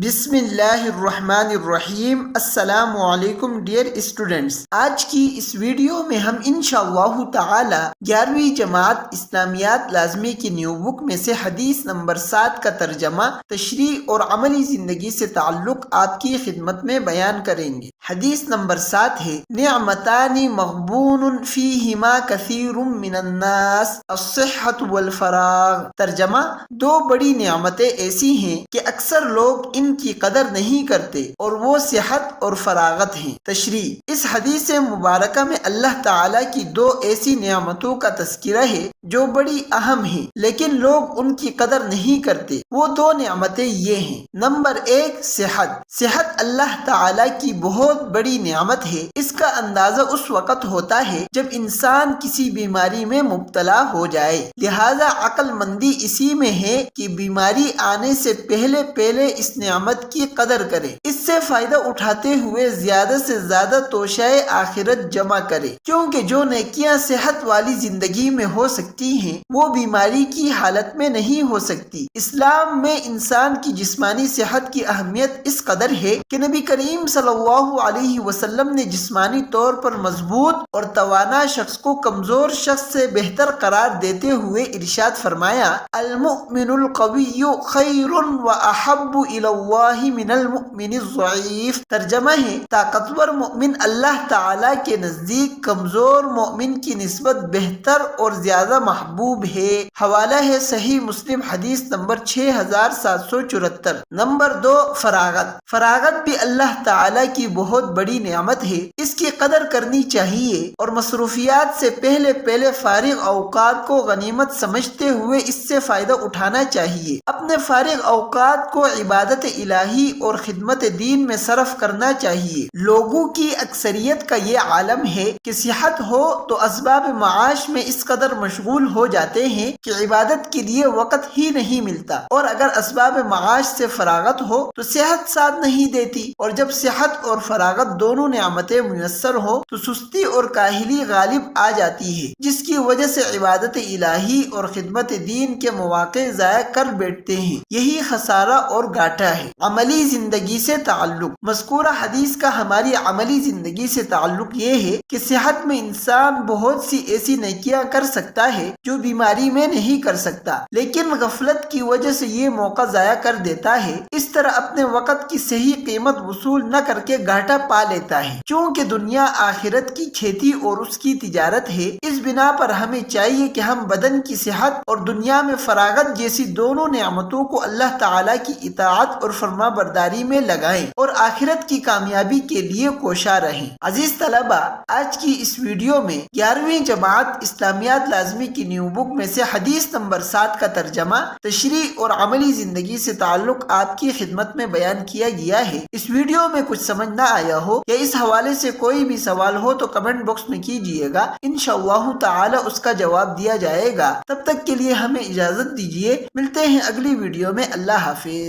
بسم اللہ الرحمن الرحیم۔ السلام علیکم ڈیئر اسٹوڈنٹس، آج کی اس ویڈیو میں ہم انشاءاللہ تعالی 11ویں جماعت اسلامیات لازمی کی نیو بک میں سے حدیث نمبر 7 کا ترجمہ، تشریح اور عملی زندگی سے تعلق آپ کی خدمت میں بیان کریں گے۔ حدیث نمبر 7 ہے، نعمتان مغبون فیہما کثیر من الناس، الصحۃ والفراغ۔ ترجمہ، دو بڑی نعمتیں ایسی ہیں کہ اکثر لوگ ان کی قدر نہیں کرتے، اور وہ صحت اور فراغت ہیں۔ تشریح، اس حدیث مبارکہ میں اللہ تعالیٰ کی دو ایسی نعمتوں کا تذکرہ ہے جو بڑی اہم ہیں، لیکن لوگ ان کی قدر نہیں کرتے۔ وہ دو نعمتیں یہ ہیں، نمبر 1 صحت۔ صحت اللہ تعالیٰ کی بہت بڑی نعمت ہے۔ اس کا اندازہ اس وقت ہوتا ہے جب انسان کسی بیماری میں مبتلا ہو جائے، لہذا عقل مندی اسی میں ہے کہ بیماری آنے سے پہلے اس نعمت کی قدر کرے، اس سے فائدہ اٹھاتے ہوئے زیادہ سے زیادہ توشہ آخرت جمع کرے، کیونکہ جو نیکیاں صحت والی زندگی میں ہو سکتی ہیں وہ بیماری کی حالت میں نہیں ہو سکتی۔ اسلام میں انسان کی جسمانی صحت کی اہمیت اس قدر ہے کہ نبی کریم صلی اللہ علیہ وسلم نے جسمانی طور پر مضبوط اور توانا شخص کو کمزور شخص سے بہتر قرار دیتے ہوئے ارشاد فرمایا، المؤمن القوی خیر و احب الی اللہ من المؤمن الضعیف۔ ترجمہ ہے، طاقتور مومن اللہ تعالی کے نزدیک کمزور مومن کی نسبت بہتر اور زیادہ محبوب ہے۔ حوالہ ہے صحیح مسلم، حدیث نمبر 6774۔ نمبر 2 فراغت۔ فراغت بھی اللہ تعالی کی بہت بڑی نعمت ہے، اس کی قدر کرنی چاہیے اور مصروفیات سے پہلے فارغ اوقات کو غنیمت سمجھتے ہوئے اس سے فائدہ اٹھانا چاہیے۔ اپنے فارغ اوقات کو عبادت الہی اور خدمت دین میں صرف کرنا چاہیے۔ لوگوں کی اکثریت کا یہ عالم ہے کہ صحت ہو تو اسباب معاش میں اس قدر مشغول ہو جاتے ہیں کہ عبادت کے لیے وقت ہی نہیں ملتا، اور اگر اسباب معاش سے فراغت ہو تو صحت ساتھ نہیں دیتی، اور جب صحت اور فراغت دونوں نعمتیں میسر ہو تو سستی اور کاہلی غالب آ جاتی ہے، جس کی وجہ سے عبادت الہی اور خدمت دین کے مواقع ضائع کر بیٹھتے ہیں۔ یہی خسارہ اور گھاٹا ہے۔ عملی زندگی سے تعلق۔ مذکورہ حدیث کا ہماری عملی زندگی سے تعلق یہ ہے کہ صحت میں انسان بہت سی ایسی نیکیاں کر سکتا ہے جو بیماری میں نہیں کر سکتا، لیکن غفلت کی وجہ سے یہ موقع ضائع کر دیتا ہے۔ اس طرح اپنے وقت کی صحیح قیمت وصول نہ کر کے گھاٹا پا لیتا ہے۔ چونکہ دنیا آخرت کی کھیتی اور اس کی تجارت ہے، اس بنا پر ہمیں چاہیے کہ ہم بدن کی صحت اور دنیا میں فراغت جیسی دونوں نعمتوں کو اللہ تعالیٰ کی اطاعت اور فرما برداری میں لگائیں اور آخرت کی کامیابی کے لیے کوشاں رہیں۔ عزیز طلبہ، آج کی اس ویڈیو میں 11ویں جماعت اسلامیات لازمی کی نیو بک میں سے حدیث نمبر 7 کا ترجمہ، تشریح اور عملی زندگی سے تعلق آپ کی خدمت میں بیان کیا گیا ہے۔ اس ویڈیو میں کچھ سمجھ نہ آیا ہو یا اس حوالے سے کوئی بھی سوال ہو تو کمنٹ باکس میں کیجیے گا، انشاءاللہ تعالی اس کا جواب دیا جائے گا۔ تب تک کے لیے ہمیں اجازت دیجیے، ملتے ہیں اگلی ویڈیو میں۔ اللہ حافظ۔